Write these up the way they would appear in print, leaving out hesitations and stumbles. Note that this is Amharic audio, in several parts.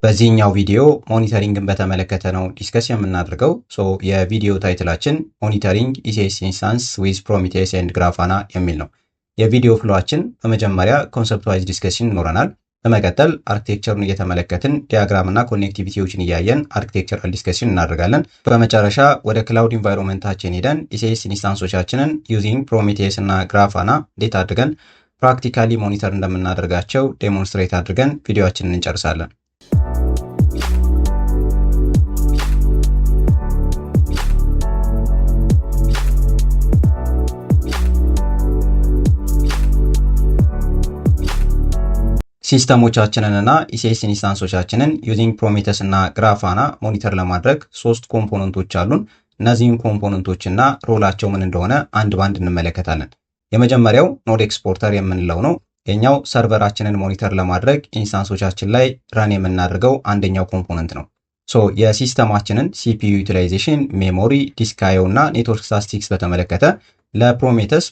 በዚህኛው ቪዲዮ ሞኒተሪንግን በተመለከተ ነው ዲስከስ የምናደርገው። የቪዲዮ ታይትላችን ሞኒተሪንግ ኢሲኤስ ኢንስታንስ ዊዝ ፕሮሚቴስ ኤንድ ግራፋና የሚል ነው። የቪዲዮ ፍሎአችን በመጀመሪያ ኮንሰፕትዋይዝ ዲስከሽን ይኖረናል። በመቀጠል አርኪቴክቸሩን እየተመለከትን ዲያግራም እና ኮኔክቲቪቲዎችን እያየን አርኪቴክቸራል ዲስከሽን እናደርጋለን። በመጨረሻ ወደ ክላውድ ኢንቫይሮንመንታችን ሄደን ኢሲኤስ ኢንስታንሶቻችንን ዩዚንግ ፕሮሚቴስ እና ግራፋና እንዴት አድርገን ፕራክቲካሊ ሞኒተር እንደምናደርጋቸው ዴሞንስትሬት አድርገን ቪዲዮአችንን እንጨርሳለን። ሲስተሞቻችንንና ኢሲኤስ ኢንስታንሶቻችንን ዩዚንግ ፕሮሚቴስ እና ግራፋና ሞኒተር ለማድረግ ሶስት ኮምፖነንቶች አሉን። እነዚህን ኮምፖነንቶችና ሮላቸው ምን እንደሆነ አንድ ባንድ እንመለከታለን። የመጀመሪያው ኖድ ኤክስፖርተር የምንለው ነው። የኛው ሰርቨራችንን ሞኒተር ለማድረግ ኢንስታንሶቻችን ላይ ረን የምናደርገው አንደኛው ኮምፖነንት ነው። የሲስተማችንን ሲፒዩ ዩቲላይዜሽን፣ ሜሞሪ፣ ዲስክ አይ ኦ እና ኔትወርክ ስታቲስቲክስ በተመለከተ ለፕሮሜቴስ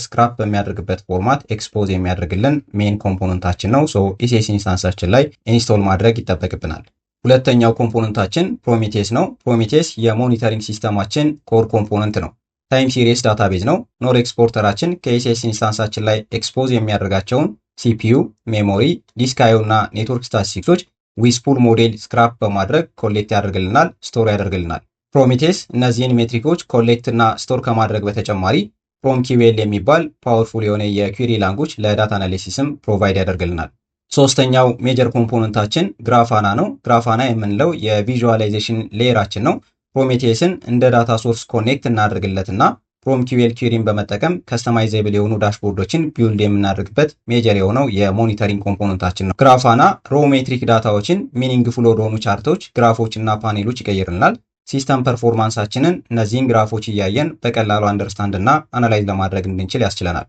ስክራፕ በሚያደርግበት ፎርማት ኤክስፖዝ የሚያደርግልን ሜን ኮምፖነንታችን ነው። ኢሲኤስ ኢንስታንሳችን ላይ ኢንስቶል ማድረግ ይጠበቅብናል። ሁለተኛው ኮምፖነንታችን ፕሮሚቴስ ነው። ፕሮሚቴስ የሞኒተሪንግ ሲስተማችን ኮር ኮምፖነንት ነው። ታይም ሲሪየስ ዳታቤዝ ነው። ኖድ ኤክስፖርተራችን ከኢሲኤስ ኢንስታንሳችን ላይ ኤክስፖዝ የሚያደርጋቸውን ሲፒዩ፣ ሜሞሪ፣ ዲስክ አይ ኦ እና ኔትወርክ ስታቲስቲክሶች ዊዝ ፉል ሞዴል ስክራፕ በማድረግ ኮሌክት ያደርግልናል፣ ስቶር ያደርግልናል። ፕሮሚቴስ እነዚህን ሜትሪኮች ኮሌክት እና ስቶር ከማድረግ በተጨማሪ PromQL የሚባል ፓወርፉል የሆነ የኩዌሪ ላንጉጅ ለዳታ አናሊሲስም ፕሮቫይድ ያደርግልናል። ሶስተኛው ሜጀር ኮምፖነንታችን ግራፋና ነው። ግራፋና የምንለው የቪዥዋላይዜሽን ሌየራችን ነው። ፕሮሚቴስን እንደ ዳታ ሶርስ ኮኔክት እናደርግለትና PromQL ኩዌሪን በመጠቀም ከስተማይዜብል የሆኑ ዳሽቦርዶችን ቢልድ የምናደርግበት ሜጀር የሆነው የሞኒተሪንግ ኮምፖነንታችን ነው። ግራፋና ሮ ሜትሪክ ዳታዎችን ሚኒንግፉል ወደሆኑ ቻርቶች፣ ግራፎች እና ፓኔሎች ይቀይርልናል። ሲስተም ፐርፎርማንሳችንን እነዚህን ግራፎች እያየን በቀላሉ አንደርስታንድ እና አናላይዝ ለማድረግ እንድንችል ያስችለናል።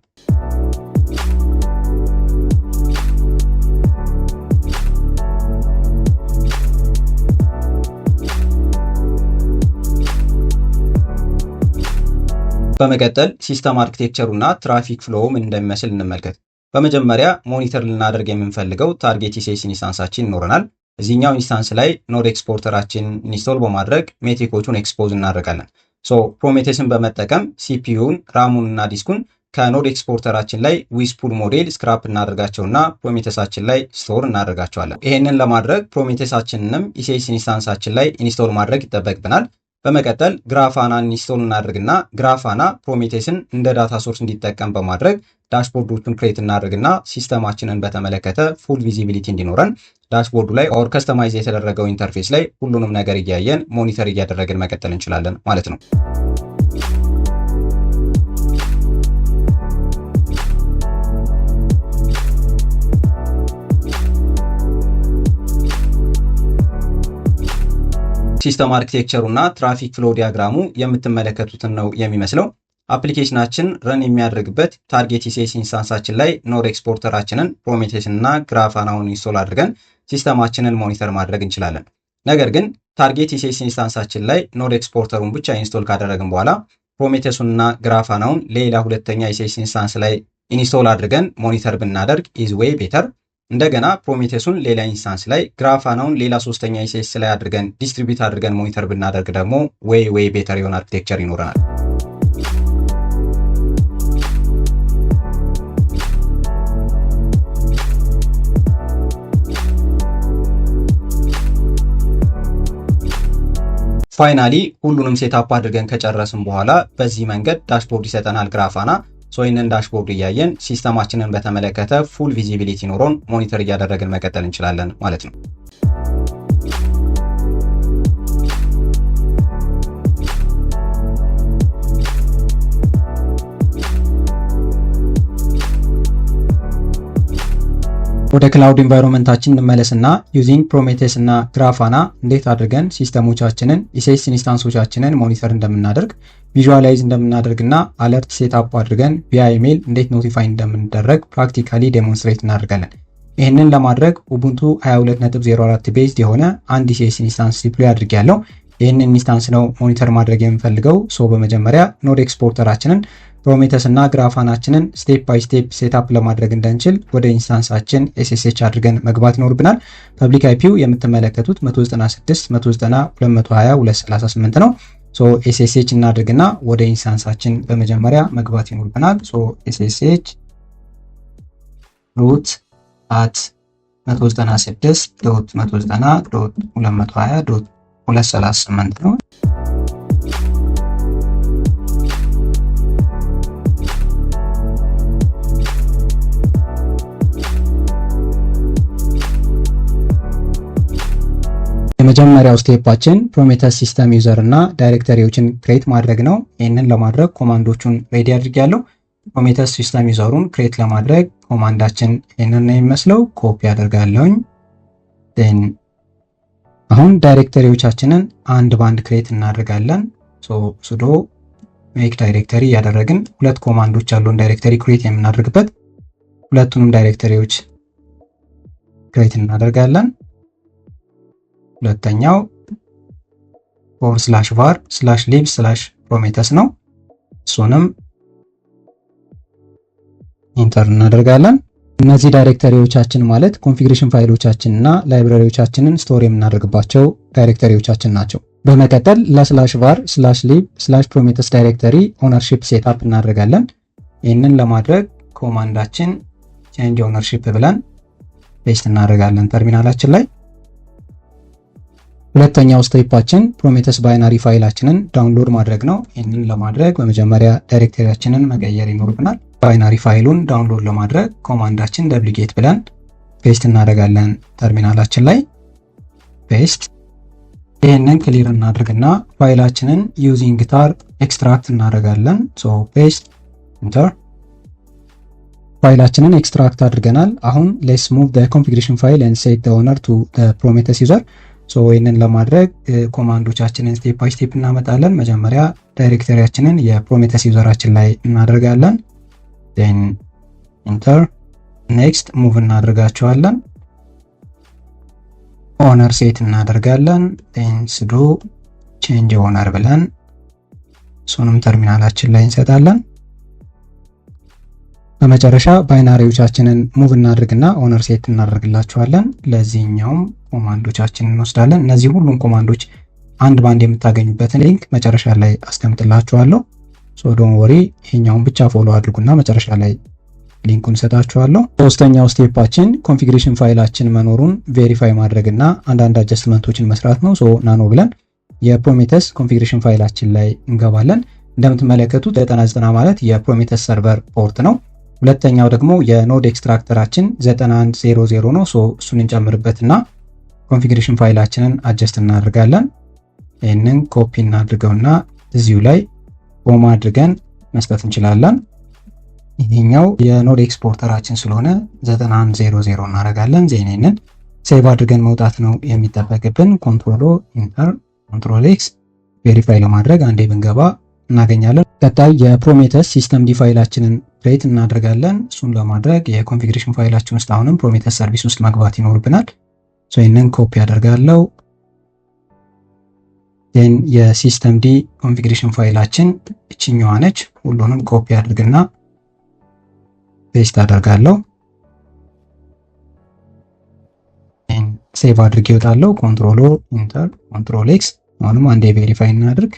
በመቀጠል ሲስተም አርኪቴክቸሩ እና ትራፊክ ፍሎው ምን እንደሚመስል እንመልከት። በመጀመሪያ ሞኒተር ልናደርግ የምንፈልገው ታርጌት ኢሲኤስ ኢንስታንሳችን ይኖረናል። እዚህኛው ኢንስታንስ ላይ ኖድ ኤክስፖርተራችን ኢንስቶል በማድረግ ሜትሪኮቹን ኤክስፖዝ እናደርጋለን። ፕሮሜቴስን በመጠቀም ሲፒዩን፣ ራሙን እና ዲስኩን ከኖድ ኤክስፖርተራችን ላይ ዊዝ ፑል ሞዴል ስክራፕ እናደርጋቸውና ፕሮሜቴሳችን ላይ ስቶር እናደርጋቸዋለን። ይሄንን ለማድረግ ፕሮሜቴሳችንንም ኢሲኤስ ኢንስታንሳችን ላይ ኢንስቶል ማድረግ ይጠበቅብናል። በመቀጠል ግራፋናን ኢንስቶል እናደርግና ግራፋና ፕሮሜቴስን እንደ ዳታ ሶርስ እንዲጠቀም በማድረግ ዳሽቦርዶቹን ክሬት እናደርግና ሲስተማችንን በተመለከተ ፉል ቪዚቢሊቲ እንዲኖረን ዳሽቦርዱ ላይ ኦር ከስተማይዝ የተደረገው ኢንተርፌስ ላይ ሁሉንም ነገር እያየን ሞኒተር እያደረግን መቀጠል እንችላለን ማለት ነው። ሲስተም አርኪቴክቸሩ እና ትራፊክ ፍሎ ዲያግራሙ የምትመለከቱትን ነው የሚመስለው። አፕሊኬሽናችን ረን የሚያደርግበት ታርጌት ኢሲኤስ ኢንስታንሳችን ላይ ኖድ ኤክስፖርተራችንን ፕሮሜቴስን እና ግራፋናውን ኢንስቶል አድርገን ሲስተማችንን ሞኒተር ማድረግ እንችላለን። ነገር ግን ታርጌት ኢሲኤስ ኢንስታንሳችን ላይ ኖድ ኤክስፖርተሩን ብቻ ኢንስቶል ካደረግን በኋላ ፕሮሜቴሱን እና ግራፋናውን ሌላ ሁለተኛ ኢሲኤስ ኢንስታንስ ላይ ኢንስቶል አድርገን ሞኒተር ብናደርግ ኢዝ ዌይ ቤተር። እንደገና ፕሮሜቴሱን ሌላ ኢንስታንስ ላይ ግራፋናውን ሌላ ሶስተኛ ኢሲኤስ ላይ አድርገን ዲስትሪቢዩት አድርገን ሞኒተር ብናደርግ ደግሞ ዌይ ቤተር የሆነ አርኪቴክቸር ይኖረናል። ፋይናሊ ሁሉንም ሴታፕ አድርገን ከጨረስን በኋላ በዚህ መንገድ ዳሽቦርድ ይሰጠናል ግራፋና። ይህንን ዳሽቦርድ እያየን ሲስተማችንን በተመለከተ ፉል ቪዚቢሊቲ ኖሮን ሞኒተር እያደረግን መቀጠል እንችላለን ማለት ነው። ወደ ክላውድ ኢንቫይሮንመንታችን እንመለስና ዩዚንግ ፕሮሜቴስ እና ግራፋና እንዴት አድርገን ሲስተሞቻችንን ኢሲኤስ ኢንስታንሶቻችንን ሞኒተር እንደምናደርግ ቪዥዋላይዝ እንደምናደርግና አለርት ሴትአፕ አድርገን ቪያ ኢሜል እንዴት ኖቲፋይ እንደምንደረግ ፕራክቲካሊ ዴሞንስትሬት እናደርጋለን። ይህንን ለማድረግ ኡቡንቱ 22.04 ቤዝድ የሆነ አንድ ኢሲኤስ ኢንስታንስ ዲፕሎይ አድርጌያለሁ። ይህንን ኢንስታንስ ነው ሞኒተር ማድረግ የምፈልገው። በመጀመሪያ ኖድ ኤክስፖርተራችንን ፕሮሜተስ እና ግራፋናችንን ስቴፕ ባይ ስቴፕ ሴትአፕ ለማድረግ እንድንችል ወደ ኢንስታንሳችን SSH አድርገን መግባት ይኖርብናል። ፐብሊክ አይፒው የምትመለከቱት 196.192.238 ነው። SSH እናድርግና ወደ ኢንስታንሳችን በመጀመሪያ መግባት ይኖርብናል። SSH root at 196.190.220.238 ነው። የመጀመሪያው ስቴፓችን ፕሮሜተስ ሲስተም ዩዘር እና ዳይሬክተሪዎችን ክሬት ማድረግ ነው። ይህንን ለማድረግ ኮማንዶቹን ሬዲ አድርጌያለሁ። ፕሮሜተስ ሲስተም ዩዘሩን ክሬት ለማድረግ ኮማንዳችን ይህንን ነው የሚመስለው። ኮፒ አደርጋለሁኝ። አሁን ዳይሬክተሪዎቻችንን አንድ ባንድ ክሬት እናደርጋለን። ሱዶ ሜክ ዳይሬክተሪ ያደረግን ሁለት ኮማንዶች አሉን ዳይሬክተሪ ክሬት የምናደርግበት። ሁለቱንም ዳይሬክተሪዎች ክሬት እናደርጋለን። ሁለተኛው /var/lib/prometheus ነው። እሱንም ኢንተር እናደርጋለን። እነዚህ ዳይሬክተሪዎቻችን ማለት ኮንፊግሬሽን ፋይሎቻችን እና ላይብራሪዎቻችንን ስቶር የምናደርግባቸው ዳይሬክተሪዎቻችን ናቸው። በመቀጠል /var/lib/prometheus ዳይሬክተሪ ኦነርሺፕ ሴትአፕ እናደርጋለን። ይህንን ለማድረግ ኮማንዳችን change ownership ብለን ፔስት እናደርጋለን ተርሚናላችን ላይ። ሁለተኛው ስቴፓችን ፕሮሜተስ ባይናሪ ፋይላችንን ዳውንሎድ ማድረግ ነው። ይህንን ለማድረግ በመጀመሪያ ዳይሬክተሪያችንን መቀየር ይኖርብናል። ባይናሪ ፋይሉን ዳውንሎድ ለማድረግ ኮማንዳችን wget ብለን ፔስት እናደርጋለን ተርሚናላችን ላይ ፔስት። ይህንን ክሊር እናድርግና ፋይላችንን ዩዚንግ ታር ኤክስትራክት እናደርጋለን። ፔስት ኢንተር። ፋይላችንን ኤክስትራክት አድርገናል። አሁን ሌትስ ሙቭ ዘ ኮንፊግሬሽን ፋይል ኤንድ ሴት ዘ ኦነር ቱ ዘ ፕሮሜተስ ዩዘር። ይህንን ለማድረግ ኮማንዶቻችንን ስቴፕ ባይ ስቴፕ እናመጣለን። መጀመሪያ ዳይሬክተሪያችንን የፕሮሜተስ ዩዘራችን ላይ እናደርጋለን። ኢንተር። ኔክስት ሙቭ እናደርጋቸዋለን። ኦነር ሴት እናደርጋለን። ስዶ ቼንጅ ኦነር ብለን እሱንም ተርሚናላችን ላይ እንሰጣለን። በመጨረሻ ባይናሪዎቻችንን ሙቭ እናድርግና ኦነር ሴት እናደርግላቸዋለን። ለዚህኛውም ኮማንዶቻችንን እንወስዳለን። እነዚህ ሁሉም ኮማንዶች አንድ ባንድ የምታገኙበትን ሊንክ መጨረሻ ላይ አስቀምጥላችኋለሁ። ዶንት ወሪ፣ ይሄኛውን ብቻ ፎሎ አድርጉና መጨረሻ ላይ ሊንኩን ሰጣችኋለሁ። ሶስተኛው ስቴፓችን ኮንፊግሬሽን ፋይላችን መኖሩን ቬሪፋይ ማድረግና አንዳንድ አጀስትመንቶችን መስራት ነው። ናኖ ብለን የፕሮሜተስ ኮንፊግሬሽን ፋይላችን ላይ እንገባለን። እንደምትመለከቱት 99 ማለት የፕሮሜተስ ሰርቨር ፖርት ነው። ሁለተኛው ደግሞ የኖድ ኤክስትራክተራችን 9100 ነው። እሱን እንጨምርበትና ኮንፊግሬሽን ፋይላችንን አጀስት እናደርጋለን። ይህንን ኮፒ እናድርገውና እዚሁ ላይ ኮማ አድርገን መስጠት እንችላለን። ይሄኛው የኖድ ኤክስፖርተራችን ስለሆነ 9100 እናደርጋለን። ዜናንን ሴቭ አድርገን መውጣት ነው የሚጠበቅብን። ኮንትሮል ኢንተር ኮንትሮል ኤክስ ቬሪፋይ ለማድረግ አንዴ ብንገባ እናገኛለን። ቀጣይ የፕሮሜተስ ሲስተም ዲ ፋይላችንን ክሬት እናደርጋለን። እሱን ለማድረግ የኮንፊግሬሽን ፋይላችን ውስጥ አሁንም ፕሮሜተስ ሰርቪስ ውስጥ መግባት ይኖርብናል። ይህንን ኮፒ አደርጋለሁ። የሲስተም ዲ ኮንፊግሬሽን ፋይላችን እችኛዋ ነች። ሁሉንም ኮፒ አድርግና ፔስት አደርጋለሁ። ሴቭ አድርጌ እወጣለሁ። ኮንትሮል ኢንተር ኮንትሮል ኤክስ። አሁንም አንዴ ቬሪፋይ እናድርግ።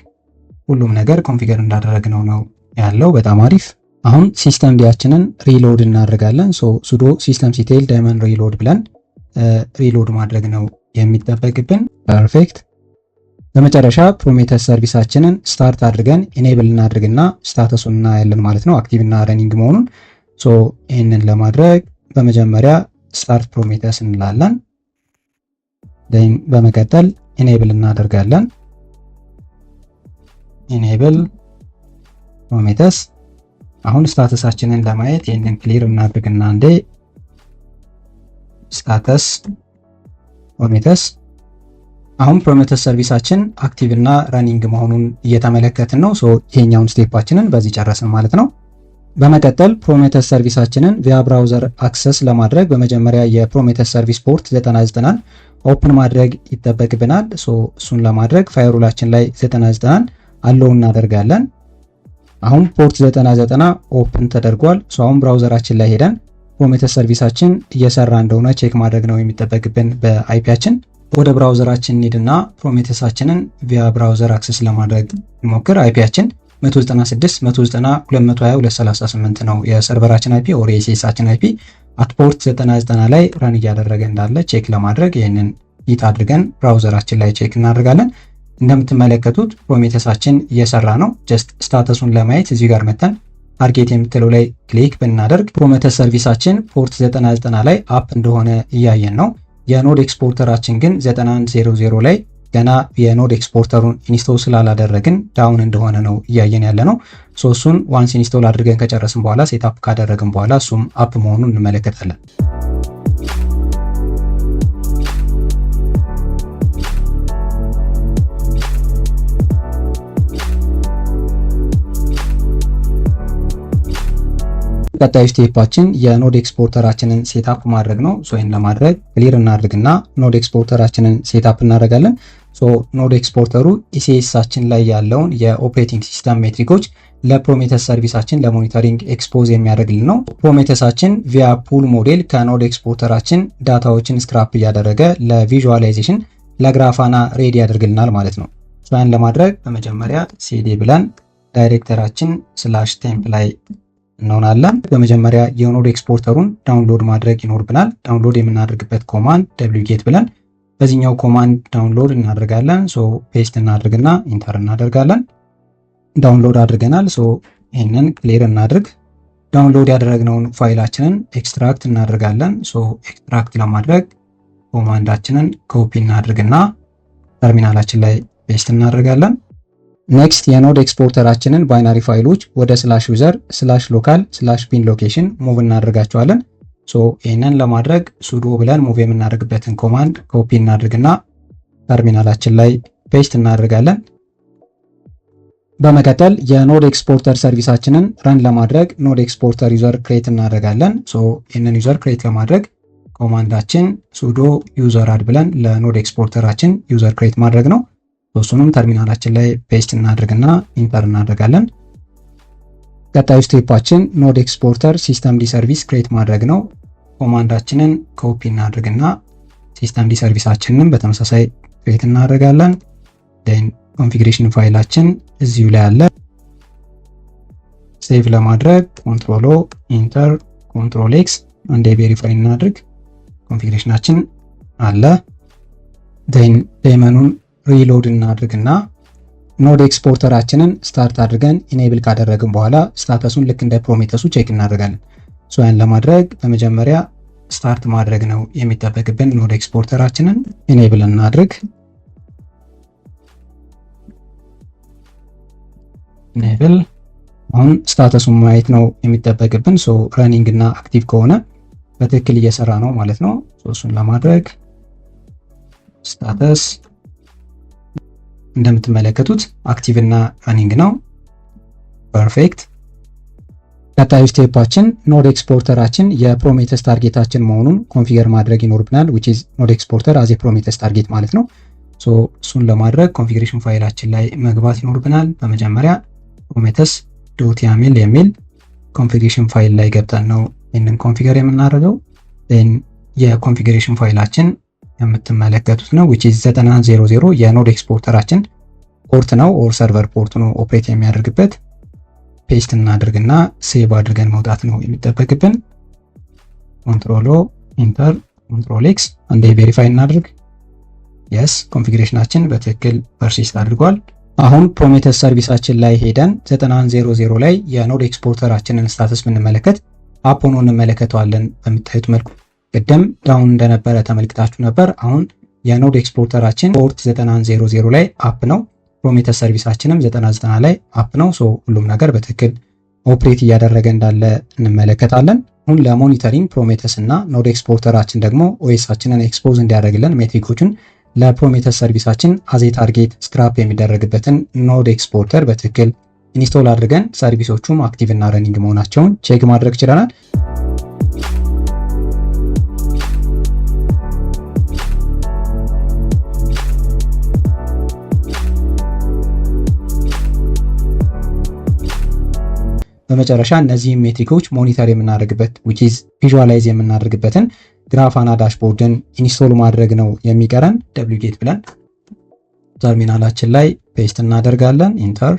ሁሉም ነገር ኮንፊገር እንዳደረግነው ነው ያለው። በጣም አሪፍ። አሁን ሲስተም ዲያችንን ሪሎድ እናደርጋለን። ሱዶ ሲስተም ሲቴል ዳይመን ሪሎድ ብለን ሪሎድ ማድረግ ነው የሚጠበቅብን። ፐርፌክት። በመጨረሻ ፕሮሜተስ ሰርቪሳችንን ስታርት አድርገን ኢኔብል እናድርግና ስታተሱን እናያለን ማለት ነው፣ አክቲቭ እና ረኒንግ መሆኑን። ይህንን ለማድረግ በመጀመሪያ ስታርት ፕሮሜተስ እንላለን። በመቀጠል ኢኔብል እናደርጋለን። ኢኔብል ፕሮሜተስ። አሁን ስታተሳችንን ለማየት ይህንን ክሊር እናድርግና እንዴ ስታተስ ፕሮሜተስ። አሁን ፕሮሜተስ ሰርቪሳችን አክቲቭ እና ረኒንግ መሆኑን እየተመለከትን ነው። ይሄኛውን ስቴፓችንን በዚህ ጨረስን ማለት ነው። በመቀጠል ፕሮሜተስ ሰርቪሳችንን ቪያ ብራውዘር አክሰስ ለማድረግ በመጀመሪያ የፕሮሜተስ ሰርቪስ ፖርት 99 ኦፕን ማድረግ ይጠበቅብናል። እሱን ለማድረግ ፋይሩላችን ላይ 99 አለው እናደርጋለን። አሁን ፖርት 9090 ኦፕን ተደርጓል። አሁን ብራውዘራችን ላይ ሄደን ፕሮሜቴስ ሰርቪሳችን እየሰራ እንደሆነ ቼክ ማድረግ ነው የሚጠበቅብን በአይፒያችን። ወደ ብራውዘራችን እንሂድና ፕሮሜቴሳችንን ቪያ ብራውዘር አክሰስ ለማድረግ እንሞክር። አይፒያችን 196.192.238 ነው የሰርቨራችን አይፒ ኦር የሲኤሳችን አይፒ። አት ፖርት 9090 ላይ ረን እያደረገ እንዳለ ቼክ ለማድረግ ይህንን ሂት አድርገን ብራውዘራችን ላይ ቼክ እናደርጋለን። እንደምትመለከቱት ፕሮሜቴሳችን እየሰራ ነው። ጀስት ስታተሱን ለማየት እዚህ ጋር መተን ታርጌት የምትለው ላይ ክሊክ ብናደርግ ፕሮሜቴስ ሰርቪሳችን ፖርት 9090 ላይ አፕ እንደሆነ እያየን ነው። የኖድ ኤክስፖርተራችን ግን 9100 ላይ ገና የኖድ ኤክስፖርተሩን ኢንስቶል ስላላደረግን ዳውን እንደሆነ ነው እያየን ያለ ነው። እሱን ዋንስ ኢንስቶል አድርገን ከጨረስን በኋላ ሴትአፕ ካደረግን በኋላ እሱም አፕ መሆኑን እንመለከታለን። ቀጣዩ ስቴፓችን የኖድ ኤክስፖርተራችንን ሴትአፕ ማድረግ ነው። ይህን ለማድረግ ክሊር እናድርግና ኖድ ኤክስፖርተራችንን ሴትአፕ እናደርጋለን። ኖድ ኤክስፖርተሩ ኢሲኤሳችን ላይ ያለውን የኦፕሬቲንግ ሲስተም ሜትሪኮች ለፕሮሜቴስ ሰርቪሳችን ለሞኒተሪንግ ኤክስፖዝ የሚያደርግልን ነው። ፕሮሜቴሳችን ቪያ ፑል ሞዴል ከኖድ ኤክስፖርተራችን ዳታዎችን ስክራፕ እያደረገ ለቪዥዋላይዜሽን ለግራፋና ሬዲ ያደርግልናል ማለት ነው። ያን ለማድረግ በመጀመሪያ ሲዲ ብለን ዳይሬክተራችን /temp ላይ እንሆናለን። በመጀመሪያ የኖድ ኤክስፖርተሩን ዳውንሎድ ማድረግ ይኖርብናል። ዳውንሎድ የምናደርግበት ኮማንድ wget ብለን በዚህኛው ኮማንድ ዳውንሎድ እናደርጋለን። ፔስት እናድርግና ኢንተር እናደርጋለን። ዳውንሎድ አድርገናል። ይህንን ክሊር እናድርግ። ዳውንሎድ ያደረግነውን ፋይላችንን ኤክስትራክት እናደርጋለን። ኤክስትራክት ለማድረግ ኮማንዳችንን ኮፒ እናድርግና ተርሚናላችን ላይ ፔስት እናደርጋለን። ኔክስት የኖድ ኤክስፖርተራችንን ባይናሪ ፋይሎች ወደ /user /local /bin ሎኬሽን ሙቭ እናደርጋቸዋለን። ይህንን ለማድረግ sudo ብለን ሙቭ የምናደርግበትን ኮማንድ ኮፒ እናድርግና ተርሚናላችን ላይ ፔስት እናደርጋለን። በመቀጠል የኖድ ኤክስፖርተር ሰርቪሳችንን ረን ለማድረግ ኖድ ኤክስፖርተር ዩዘር ክሬት እናደርጋለን። ይህንን ዩዘር ክሬት ለማድረግ ኮማንዳችን sudo user add ብለን ለኖድ ኤክስፖርተራችን ዩዘር ክሬት ማድረግ ነው። እሱንም ተርሚናላችን ላይ ፔስት እናደርግና ኢንተር እናደርጋለን። ቀጣዩ ስቴፓችን ኖድ ኤክስፖርተር ሲስተም ዲ ሰርቪስ ክሬት ማድረግ ነው። ኮማንዳችንን ኮፒ እናደርግና ሲስተም ዲ ሰርቪሳችንን በተመሳሳይ ክሬት እናደርጋለን። ኮንፊግሬሽን ፋይላችን እዚሁ ላይ አለ። ሴቭ ለማድረግ ኮንትሮል ኦ ኢንተር ኮንትሮል ኤክስ አንዴ ቬሪፋይ እናድርግ። ኮንፊግሬሽናችን አለ። ዴመኑን ሪሎድ እናድርግና ኖድ ኤክስፖርተራችንን ስታርት አድርገን ኢኔብል ካደረግን በኋላ ስታተሱን ልክ እንደ ፕሮሜቴሱ ቼክ እናደርጋለን። ያን ለማድረግ በመጀመሪያ ስታርት ማድረግ ነው የሚጠበቅብን። ኖድ ኤክስፖርተራችንን ኢኔብል እናድርግ። ኢኔብል አሁን ስታተሱን ማየት ነው የሚጠበቅብን። ረኒንግ እና አክቲቭ ከሆነ በትክክል እየሰራ ነው ማለት ነው። እሱን ለማድረግ ስታተስ እንደምትመለከቱት አክቲቭ እና ረኒንግ ነው። ፐርፌክት። ቀጣዩ ስቴፓችን ኖድ ኤክስፖርተራችን የፕሮሜቴስ ታርጌታችን መሆኑን ኮንፊገር ማድረግ ይኖርብናል። which is ኖድ ኤክስፖርተር as a ፕሮሜቴስ ታርጌት ማለት ነው። እሱን ለማድረግ ኮንፊግሬሽን ፋይላችን ላይ መግባት ይኖርብናል። በመጀመሪያ prometheus.yaml የሚል ኮንፊግሬሽን ፋይል ላይ ገብተን ነው ይህንን ኮንፊገር የምናደርገው። የኮንፊግሬሽን ፋይላችን የምትመለከቱት ነው which is 9000 የኖድ ኤክስፖርተራችን ፖርት ነው ኦር ሰርቨር ፖርት ነው ኦፕሬት የሚያደርግበት። ፔስት እናድርግና ሴቭ አድርገን መውጣት ነው የሚጠበቅብን። ኮንትሮል ኦ ኢንተር ኮንትሮል ኤክስ አንዴ ቬሪፋይ እናድርግ። የስ ኮንፊግሬሽናችን በትክክል ፐርሲስት አድርጓል። አሁን ፕሮሜቴስ ሰርቪሳችን ላይ ሄደን 9100 ላይ የኖድ ኤክስፖርተራችንን ስታተስ ብንመለከት አፕ ሆኖ እንመለከተዋለን። በምታዩት መልኩ ቅድም ዳውን እንደነበረ ተመልክታችሁ ነበር። አሁን የኖድ ኤክስፖርተራችን ፖርት 9000 ላይ አፕ ነው። ፕሮሜቴስ ሰርቪሳችንም 9090 ላይ አፕ ነው። ሁሉም ነገር በትክክል ኦፕሬት እያደረገ እንዳለ እንመለከታለን። አሁን ለሞኒተሪንግ ፕሮሜቴስ እና ኖድ ኤክስፖርተራችን ደግሞ ኦኤሳችንን ኤክስፖዝ እንዲያደርግልን ሜትሪኮችን ለፕሮሜቴስ ሰርቪሳችን አዜ ታርጌት ስክራፕ የሚደረግበትን ኖድ ኤክስፖርተር በትክክል ኢንስቶል አድርገን ሰርቪሶቹም አክቲቭ እና ረኒንግ መሆናቸውን ቼክ ማድረግ ችለናል። በመጨረሻ እነዚህ ሜትሪኮች ሞኒተር የምናደርግበት which is ቪዥዋላይዝ የምናደርግበትን ግራፋና ዳሽቦርድን ኢንስቶል ማድረግ ነው የሚቀረን። wget ብለን ተርሚናላችን ላይ ፔስት እናደርጋለን። ኢንተር።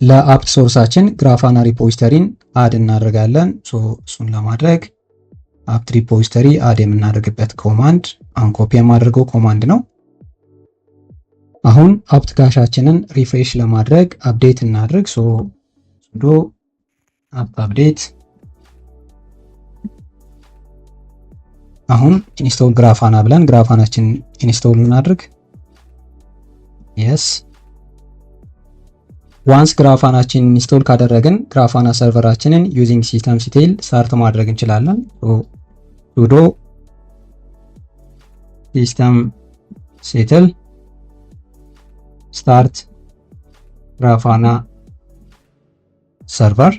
ለአፕት ሶርሳችን ግራፋና ሪፖዚተሪን አድ እናደርጋለን። እሱን ለማድረግ አፕት ሪፖዚተሪ አድ የምናደርግበት ኮማንድ አንኮፒ የማደርገው ኮማንድ ነው። አሁን አፕት ካሻችንን ሪፍሬሽ ለማድረግ አፕዴት እናድርግ። sudo apt update። አሁን ኢንስቶል ግራፋና ብለን ግራፋናችን ኢንስቶል እናድርግ። yes ዋንስ ግራፋናችን ኢንስቶል ካደረግን ግራፋና ሰርቨራችንን ዩዚንግ systemctl ስታርት ማድረግ እንችላለን። sudo systemctl ስታርት ግራፋና ሰርቨር።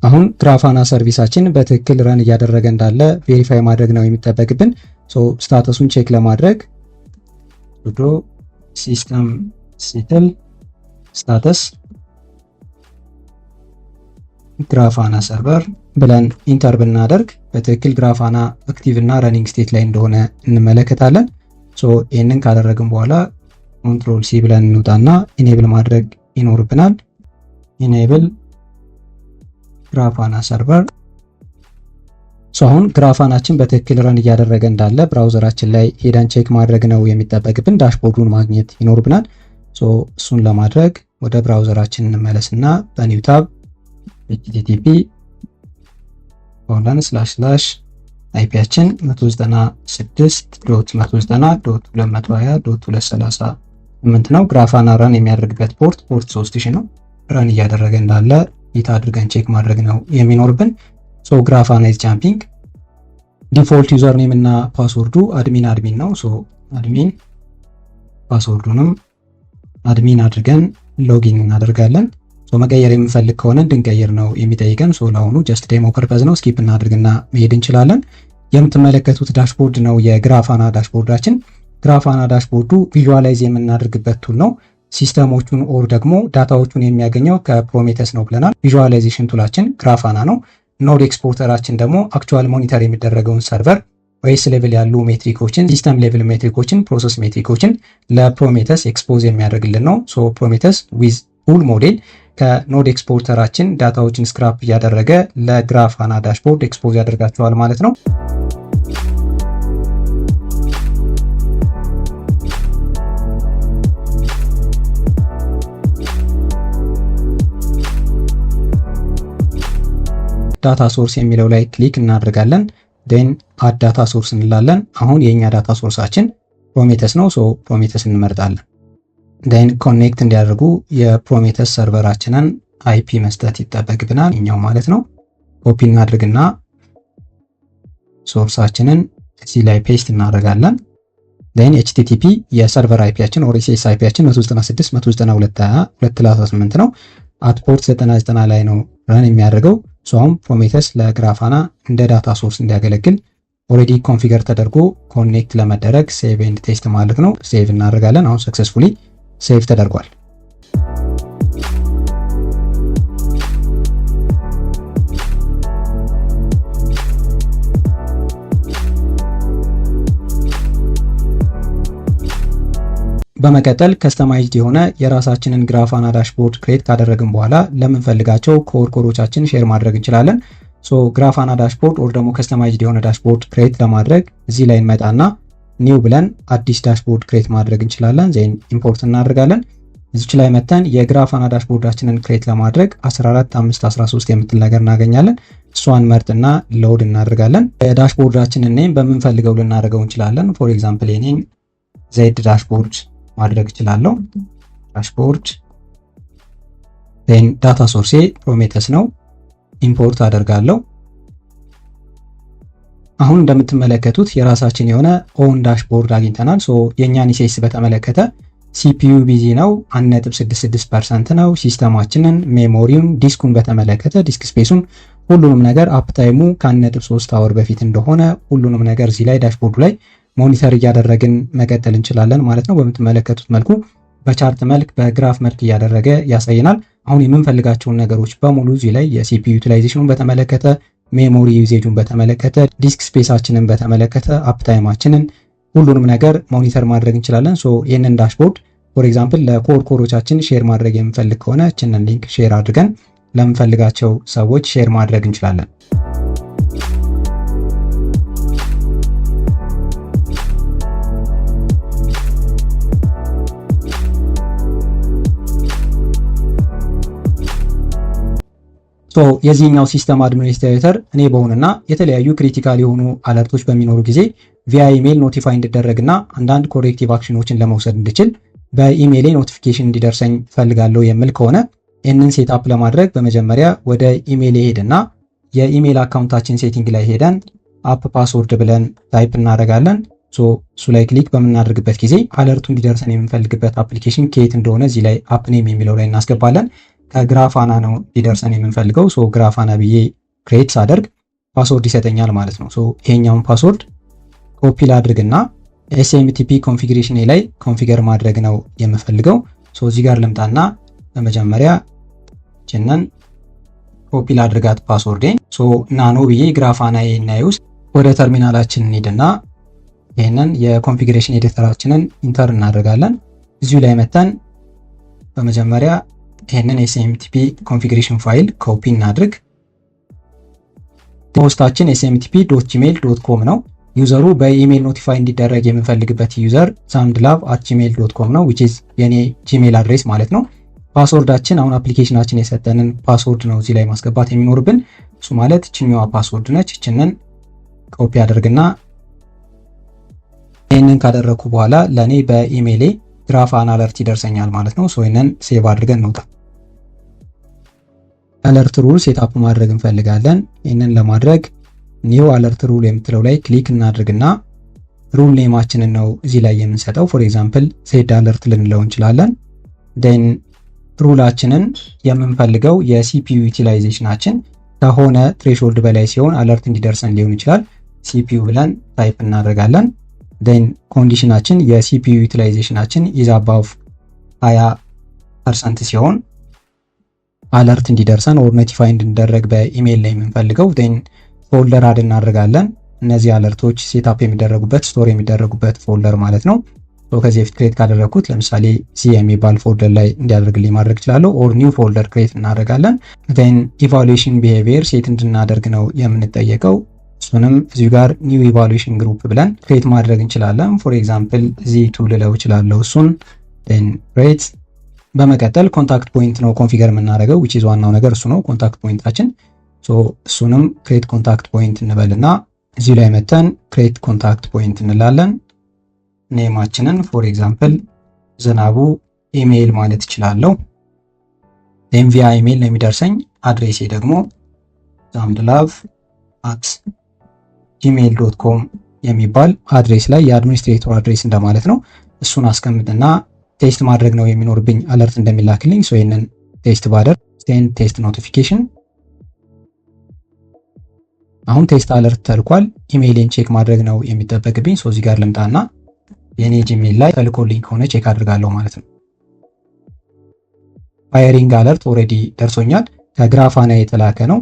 አሁን ግራፋና ሰርቪሳችን በትክክል ረን እያደረገ እንዳለ ቬሪፋይ ማድረግ ነው የሚጠበቅብን። ስታተሱን ቼክ ለማድረግ sudo systemctl ስታተስ ግራፋና ሰርቨር ብለን ኢንተር ብናደርግ በትክክል ግራፋና አክቲቭ እና ረኒንግ ስቴት ላይ እንደሆነ እንመለከታለን። ይህንን ካደረግን በኋላ ኮንትሮል ሲ ብለን እንውጣና ኢኔብል ማድረግ ይኖርብናል። ኢኔብል ግራፋና ሰርቨር። አሁን ግራፋናችን በትክክል ረን እያደረገ እንዳለ ብራውዘራችን ላይ ሄደን ቼክ ማድረግ ነው የሚጠበቅብን። ዳሽቦርዱን ማግኘት ይኖርብናል። እሱን ለማድረግ ወደ ብራውዘራችን እንመለስና በኒው ታብ http:// አይፒያችን 196.190.220.238 ነው። ግራፋና ረን የሚያደርግበት ፖርት 3000 ነው። ረን እያደረገ እንዳለ ይታ አድርገን ቼክ ማድረግ ነው የሚኖርብን። ግራፋና ኢዝ ጃምፒንግ። ዲፎልት ዩዘር ኔም እና ፓስወርዱ አድሚን ነው። አድሚን ፓስወርዱንም አድሚን አድርገን ሎጊን እናደርጋለን። መቀየር የምንፈልግ ከሆነ እንድንቀይር ነው የሚጠይቀን። ለአሁኑ ጀስት ዴሞ ፐርፐዝ ነው። ስኪፕ እናድርግና መሄድ እንችላለን። የምትመለከቱት ዳሽቦርድ ነው የግራፋና ዳሽቦርዳችን። ግራፋና ዳሽቦርዱ ቪዥዋላይዝ የምናደርግበት ቱል ነው። ሲስተሞቹን ኦር ደግሞ ዳታዎቹን የሚያገኘው ከፕሮሜተስ ነው ብለናል። ቪዥዋላይዜሽን ቱላችን ግራፋና ነው። ኖድ ኤክስፖርተራችን ደግሞ አክቹዋል ሞኒተር የሚደረገውን ሰርቨር ኦኤስ ሌቭል ያሉ ሜትሪኮችን፣ ሲስተም ሌቭል ሜትሪኮችን፣ ፕሮሰስ ሜትሪኮችን ለፕሮሜተስ ኤክስፖዝ የሚያደርግልን ነው። ፕሮሜተስ ዊዝ ፉል ሞዴል ከኖድ ኤክስፖርተራችን ዳታዎችን ስክራፕ እያደረገ ለግራፋና ዳሽቦርድ ኤክስፖዝ ያደርጋቸዋል ማለት ነው። ዳታ ሶርስ የሚለው ላይ ክሊክ እናደርጋለን። ዴን አድ ዳታ ሶርስ እንላለን። አሁን የኛ ዳታ ሶርሳችን ፕሮሜተስ ነው። ፕሮሜተስ እንመርጣለን። ዴን ኮኔክት እንዲያደርጉ የፕሮሜተስ ሰርቨራችንን አይፒ መስጠት ይጠበቅብናል፣ እኛው ማለት ነው። ኮፒ እናድርግና ሶርሳችንን እዚህ ላይ ፔስት እናደርጋለን። ዴን ኤችቲቲፒ የሰርቨር አይፒያችን ኦር ኤስኤስ አይፒያችን 196.192.238 ነው። አት ፖርት 99 ላይ ነው ረን የሚያደርገው። አሁን ፕሮሜተስ ለግራፋና እንደ ዳታ ሶርስ እንዲያገለግል ኦሬዲ ኮንፊገር ተደርጎ ኮኔክት ለመደረግ ሴቭ ኤንድ ቴስት ማለት ነው። ሴቭ እናደርጋለን። አሁን ሰክሰስፉሊ ሴቭ ተደርጓል። በመቀጠል ከስተማይዝድ የሆነ የራሳችንን ግራፋና ዳሽቦርድ ክሬት ካደረግን በኋላ ለምንፈልጋቸው ኮሮቻችን ሼር ማድረግ እንችላለን። ግራፋና ዳሽቦርድ ኦር ደግሞ ከስተማይዝድ የሆነ ዳሽቦርድ ክሬት ለማድረግ እዚህ ላይ እንመጣና ኒው ብለን አዲስ ዳሽቦርድ ክሬት ማድረግ እንችላለን። ዜን ኢምፖርት እናደርጋለን። እዚች ላይ መተን የግራፋና ዳሽቦርዳችንን ክሬት ለማድረግ 14513 የምትል ነገር እናገኛለን። እሷን መርጥና ሎድ እናደርጋለን። የዳሽቦርዳችንን ኔም በምንፈልገው ልናደርገው እንችላለን። ፎር ኤግዛምፕል የኔም ዜድ ዳሽቦርድ ማድረግ እችላለሁ። ዳሽቦርድ ዜን ዳታ ሶርሴ ፕሮሜተስ ነው። ኢምፖርት አደርጋለሁ። አሁን እንደምትመለከቱት የራሳችን የሆነ ኦን ዳሽቦርድ አግኝተናል። የእኛን ኢሴስ በተመለከተ ሲፒዩ ቢዚ ነው 1.66% ነው። ሲስተማችንን፣ ሜሞሪውን፣ ዲስኩን በተመለከተ ዲስክ ስፔሱን፣ ሁሉንም ነገር አፕታይሙ ከ1.3 አወር በፊት እንደሆነ ሁሉንም ነገር እዚህ ላይ ዳሽቦርዱ ላይ ሞኒተር እያደረግን መቀጠል እንችላለን ማለት ነው። በምትመለከቱት መልኩ በቻርት መልክ በግራፍ መልክ እያደረገ ያሳየናል። አሁን የምንፈልጋቸውን ነገሮች በሙሉ እዚህ ላይ የሲፒዩ ዩቲላይዜሽኑን በተመለከተ፣ ሜሞሪ ዩዜጁን በተመለከተ፣ ዲስክ ስፔሳችንን በተመለከተ፣ አፕታይማችንን ሁሉንም ነገር ሞኒተር ማድረግ እንችላለን። ሶ ይህንን ዳሽቦርድ ፎር ኤግዛምፕል ለኮሮቻችን ሼር ማድረግ የምንፈልግ ከሆነ እችንን ሊንክ ሼር አድርገን ለምንፈልጋቸው ሰዎች ሼር ማድረግ እንችላለን። የዚህኛው ሲስተም አድሚኒስትሬተር እኔ በሆንና የተለያዩ ክሪቲካል የሆኑ አለርቶች በሚኖሩ ጊዜ ቪያ ኢሜል ኖቲፋይ እንድደረግና አንዳንድ ኮሬክቲቭ አክሽኖችን ለመውሰድ እንድችል በኢሜይሌ ኖቲፊኬሽን እንዲደርሰኝ ፈልጋለሁ የሚል ከሆነ ይህንን ሴትአፕ ለማድረግ በመጀመሪያ ወደ ኢሜይል ሄድና የኢሜይል አካውንታችን ሴቲንግ ላይ ሄደን አፕ ፓስወርድ ብለን ታይፕ እናደርጋለን። እሱ ላይ ክሊክ በምናደርግበት ጊዜ አለርቱ እንዲደርሰን የምንፈልግበት አፕሊኬሽን ከየት እንደሆነ እዚህ ላይ አፕ ኔም የሚለው ላይ እናስገባለን። ከግራፋና ነው ሊደርሰን የምንፈልገው። ግራፋና ብዬ ክሬት ሳደርግ ፓስወርድ ይሰጠኛል ማለት ነው። ይሄኛውን ፓስወርድ ኮፒ ላድርግና ኤስኤምቲፒ ኮንፊግሬሽን ላይ ኮንፊገር ማድረግ ነው የምፈልገው። እዚህ ጋር ልምጣና በመጀመሪያ ችንን ኮፒ ላድርጋት ፓስወርዴን። ናኖ ብዬ ግራፋና ናይ ውስጥ ወደ ተርሚናላችን እንሂድና ይህንን የኮንፊግሬሽን ኤዲተራችንን ኢንተር እናደርጋለን። እዚሁ ላይ መተን በመጀመሪያ ይህንን ኤስኤምቲፒ ኮንፊግሬሽን ፋይል ኮፒ እናድርግ። ሆስታችን smtp.gmail.com ነው። ዩዘሩ በኢሜል ኖቲፋይ እንዲደረግ የምንፈልግበት ዩዘር samdlab@gmail.com ነው which is የኔ ጂሜል አድሬስ ማለት ነው። ፓስወርዳችን አሁን አፕሊኬሽናችን የሰጠንን ፓስወርድ ነው እዚህ ላይ ማስገባት የሚኖርብን። እሱ ማለት እችኛዋ ፓስወርድ ነች። እችንን ኮፒ አድርግና ይህንን ካደረኩ በኋላ ለኔ በኢሜይሌ ግራፋና አለርት ይደርሰኛል ማለት ነው። ይህንን ሴቭ አድርገን እንውጣ። አለርት ሩል ሴትአፕ ማድረግ እንፈልጋለን። ይህንን ለማድረግ ኒው አለርት ሩል የምትለው ላይ ክሊክ እናድርግና ሩል ኔማችንን ነው እዚህ ላይ የምንሰጠው። ፎር ኤግዛምፕል ዜድ አለርት ልንለው እንችላለን። ዴን ሩላችንን የምንፈልገው የሲፒዩ ዩቲላይዜሽናችን ከሆነ ትሬሽሆልድ በላይ ሲሆን አለርት እንዲደርሰን ሊሆን ይችላል። ሲፒዩ ብለን ታይፕ እናደርጋለን። ዴን ኮንዲሽናችን የሲፒዩ ዩቲላይዜሽናችን ኢዝ አባቭ 20% ሲሆን አለርት እንዲደርሰን ኦር ኖቲፋይ እንዲደረግ በኢሜይል ላይ የምንፈልገው ዴን ፎልደር አድ እናደርጋለን። እነዚህ አለርቶች ሴትአፕ የሚደረጉበት ስቶር የሚደረጉበት ፎልደር ማለት ነው። ከዚህ በፊት ክሬት ካደረኩት ለምሳሌ ሲ የሚባል ፎልደር ላይ እንዲያደርግልኝ ማድረግ እችላለሁ። ኦር ኒው ፎልደር ክሬት እናደርጋለን። ዴን ኢቫሉዌሽን ቢሄቪየር ሴት እንድናደርግ ነው የምንጠየቀው። እሱንም እዚሁ ጋር ኒው ኢቫሉዌሽን ግሩፕ ብለን ክሬት ማድረግ እንችላለን። ፎር ኤግዛምፕል Z2 ልለው እችላለሁ እሱን ዴን ክሬት። በመቀጠል ኮንታክት ፖይንት ነው ኮንፊገር የምናደርገው which is ዋናው ነገር እሱ ነው ኮንታክት ፖይንታችን። እሱንም ክሬት ኮንታክት ፖይንት እንበልና እዚሁ ላይ መተን ክሬት ኮንታክት ፖይንት እንላለን። ኔማችንን ፎር ኤግዛምፕል ዝናቡ ኢሜይል ማለት እችላለሁ። ቪያ ኢሜይል ነው የሚደርሰኝ። አድሬሴ ደግሞ samdlab@gmail.com የሚባል አድሬስ ላይ የአድሚኒስትሬተር አድሬስ እንደማለት ነው። እሱን አስቀምጥና ቴስት ማድረግ ነው የሚኖርብኝ አለርት እንደሚላክልኝ። ይህንን ቴስት ባደር ሴንድ ቴስት ኖቲፊኬሽን። አሁን ቴስት አለርት ተልኳል። ኢሜይሌን ቼክ ማድረግ ነው የሚጠበቅብኝ። እዚህ ጋር ልምጣና የኔ ጂሜል ላይ ተልኮልኝ ከሆነ ቼክ አድርጋለሁ ማለት ነው። ፋየሪንግ አለርት ኦልሬዲ ደርሶኛል። ከግራፋና የተላከ ነው።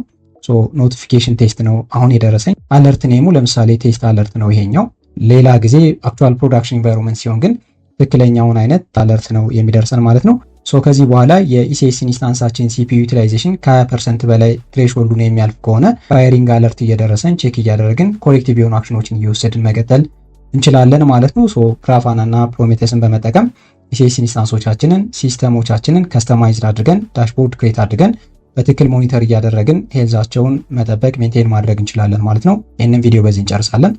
ኖቲፊኬሽን ቴስት ነው አሁን የደረሰኝ። አለርት ኔሙ ለምሳሌ ቴስት አለርት ነው ይሄኛው። ሌላ ጊዜ አክቹዋል ፕሮዳክሽን ኢንቫይሮንመንት ሲሆን ግን ትክክለኛውን አይነት አለርት ነው የሚደርሰን ማለት ነው። ከዚህ በኋላ የኢሲኤስ ኢንስታንሳችን ሲፒዩ ዩቲላይዜሽን ከ20% በላይ ትሬሽሆልዱን የሚያልፍ ከሆነ ፋየሪንግ አለርት እየደረሰን ቼክ እያደረግን ኮሬክቲቭ የሆኑ አክሽኖችን እየወሰድን መቀጠል እንችላለን ማለት ነው። ግራፋና እና ፕሮሜቴስን በመጠቀም ኢሲኤስ ኢንስታንሶቻችንን ሲስተሞቻችንን ከስተማይዝድ አድርገን ዳሽቦርድ ክሬት አድርገን በትክክል ሞኒተር እያደረግን ሄልዛቸውን መጠበቅ ሜንቴን ማድረግ እንችላለን ማለት ነው። ይህንን ቪዲዮ በዚህ እንጨርሳለን።